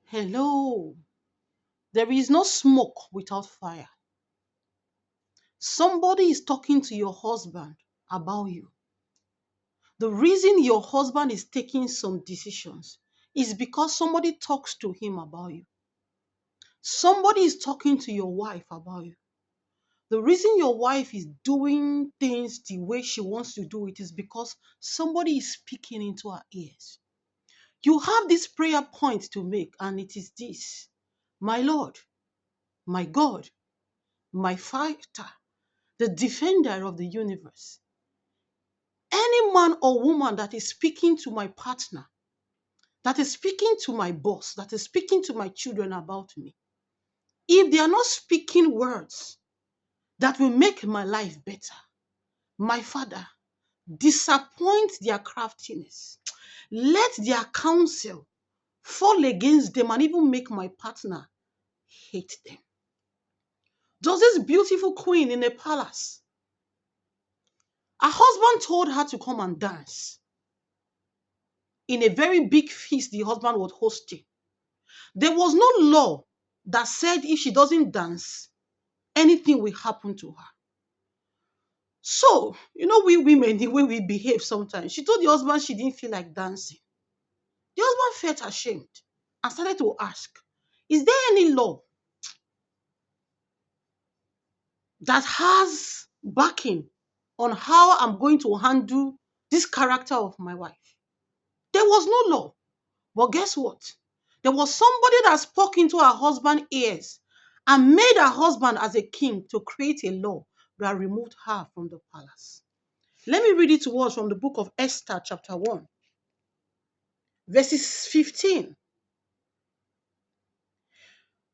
Hello. There is no smoke without fire. Somebody is talking to your husband about you. The reason your husband is taking some decisions is because somebody talks to him about you. Somebody is talking to your wife about you. The reason your wife is doing things the way she wants to do it is because somebody is speaking into her ears. You have this prayer point to make, and it is this: My Lord, my God, my fighter, the defender of the universe. Any man or woman that is speaking to my partner, that is speaking to my boss, that is speaking to my children about me, if they are not speaking words that will make my life better, my Father, disappoint their craftiness. Let their counsel fall against them and even make my partner hate them. Does this beautiful queen in a palace, her husband told her to come and dance in a very big feast the husband was hosting. There was no law that said if she doesn't dance, anything will happen to her. So, we women, the way we behave sometimes, she told the husband she didn't feel like dancing. The husband felt ashamed and started to ask, is there any law that has backing on how I'm going to handle this character of my wife? There was no law. But guess what? There was somebody that spoke into her husband's ears and made her husband as a king to create a law that removed her from the palace. Let me read it to us from the book of Esther, chapter 1, verses 15.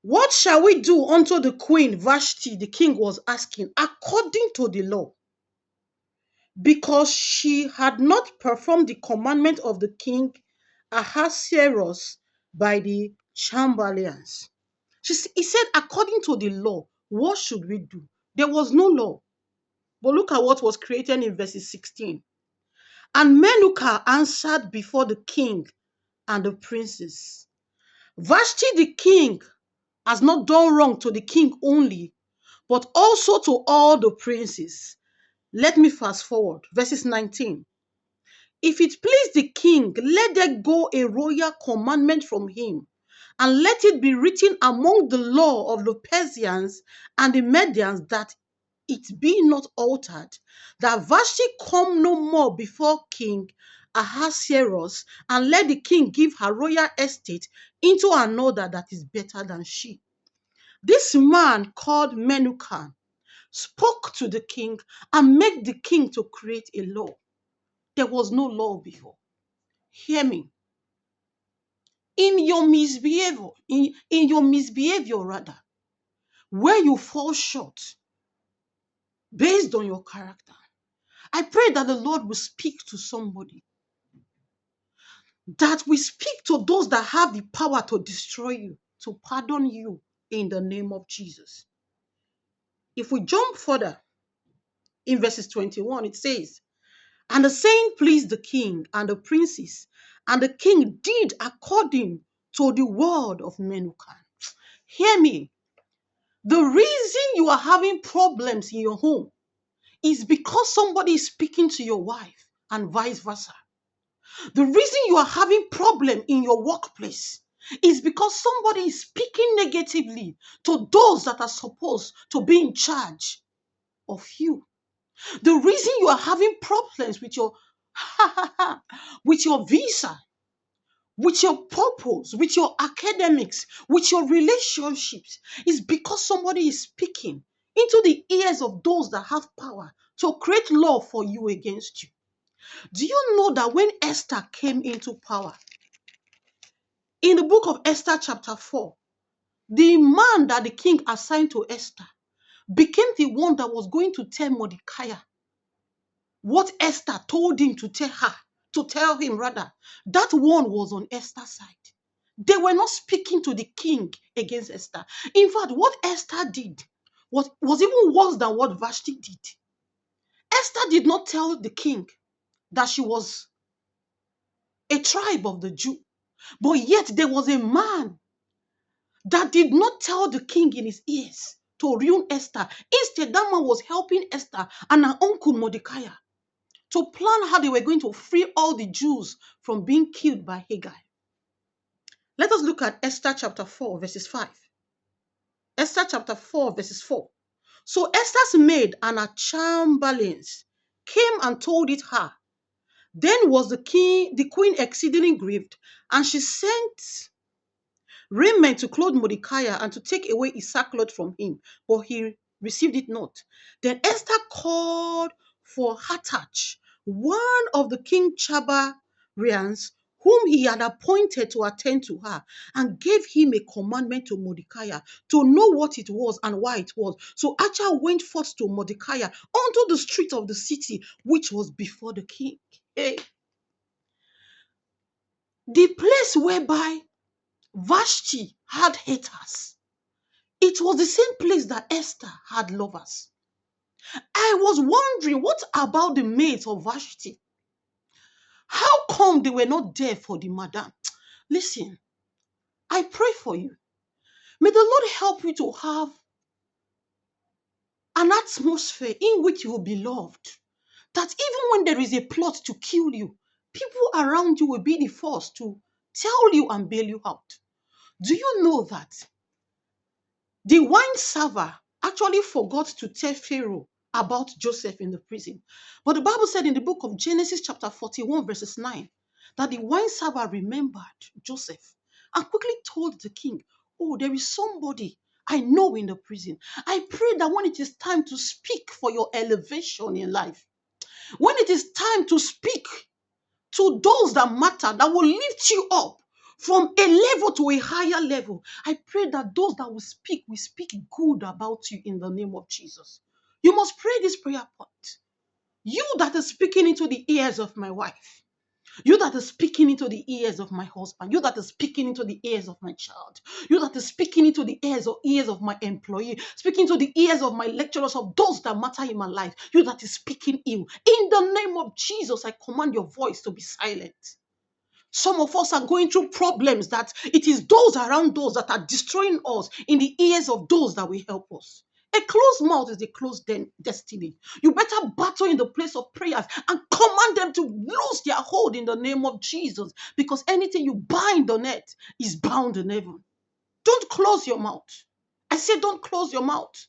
What shall we do unto the queen Vashti? The king was asking, according to the law, because she had not performed the commandment of the king Ahasuerus by the chamberlains. He said, according to the law, what should we do? There was no law. But look at what was created in verses 16. And Menucha answered before the king and the princes. Vashti the king has not done wrong to the king only, but also to all the princes. Let me fast forward. Verses 19. If it please the king, let there go a royal commandment from him, and let it be written among the law of the Persians and the Medians that it be not altered, that Vashti come no more before King Ahasuerus, and let the king give her royal estate into another that is better than she. This man called Menucan spoke to the king and made the king to create a law. There was no law before. Hear me. In your misbehavior rather, where you fall short based on your character, I pray that the Lord will speak to somebody, that we speak to those that have the power to destroy you, to pardon you in the name of Jesus. If we jump further, in verses 21, it says, and the saying pleased the king and the princes, and the king did according to the word of Menucan. Hear me. The reason you are having problems in your home is because somebody is speaking to your wife and vice versa. The reason you are having problem in your workplace is because somebody is speaking negatively to those that are supposed to be in charge of you. The reason you are having problems with your with your visa, with your purpose, with your academics, with your relationships is because somebody is speaking into the ears of those that have power to create law for you against you. Do you know that when Esther came into power, in the book of Esther, chapter 4, the man that the king assigned to Esther became the one that was going to tell Mordecai what Esther told him to tell her, to tell him rather. That one was on Esther's side. They were not speaking to the king against Esther. In fact, what Esther did was even worse than what Vashti did. Esther did not tell the king that she was a tribe of the Jew, but yet there was a man that did not tell the king in his ears to ruin Esther. Instead, that man was helping Esther and her uncle Mordecai to plan how they were going to free all the Jews from being killed by Haggai. Let us look at Esther chapter 4, verses 5. Esther chapter 4, verses 4. So Esther's maid and her chamberlains came and told it her. Then was the queen exceedingly grieved, and she sent raiment to clothe Mordecai and to take away his sackcloth from him, but he received it not. Then Esther called for Hathach, one of the king Chabarians, whom he had appointed to attend to her, and gave him a commandment to Mordecai to know what it was and why it was. So Hathach went forth to Mordecai unto the street of the city, which was before the king. Hey. The place whereby Vashti had haters, it was the same place that Esther had lovers. I was wondering, what about the maids of Vashti? How come they were not there for the madam? Listen, I pray for you. May the Lord help you to have an atmosphere in which you will be loved. That even when there is a plot to kill you, people around you will be the first to tell you and bail you out. Do you know that the wine server actually forgot to tell Pharaoh about Joseph in the prison? But the Bible said in the book of Genesis chapter 41 verses 9 that the wine server remembered Joseph and quickly told the king, oh, there is somebody I know in the prison. I pray that when it is time to speak for your elevation in life, when it is time to speak to those that matter, that will lift you up from a level to a higher level, I pray that those that will speak good about you in the name of Jesus. You must pray this prayer point. You that is speaking into the ears of my wife, you that is speaking into the ears of my husband, you that is speaking into the ears of my child, you that is speaking into the ears of my employee, speaking to the ears of my lecturers, of those that matter in my life, you that is speaking ill, in the name of Jesus, I command your voice to be silent. Some of us are going through problems that it is those around those that are destroying us in the ears of those that will help us. A closed mouth is a closed destiny. You better battle in the place of prayers and command them to lose their hold in the name of Jesus, because anything you bind on earth is bound in heaven. Don't close your mouth. I say don't close your mouth.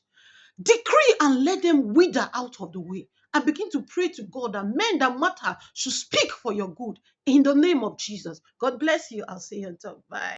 Decree and let them wither out of the way. And begin to pray to God that men that matter should speak for your good in the name of Jesus. God bless you. I'll see you until bye.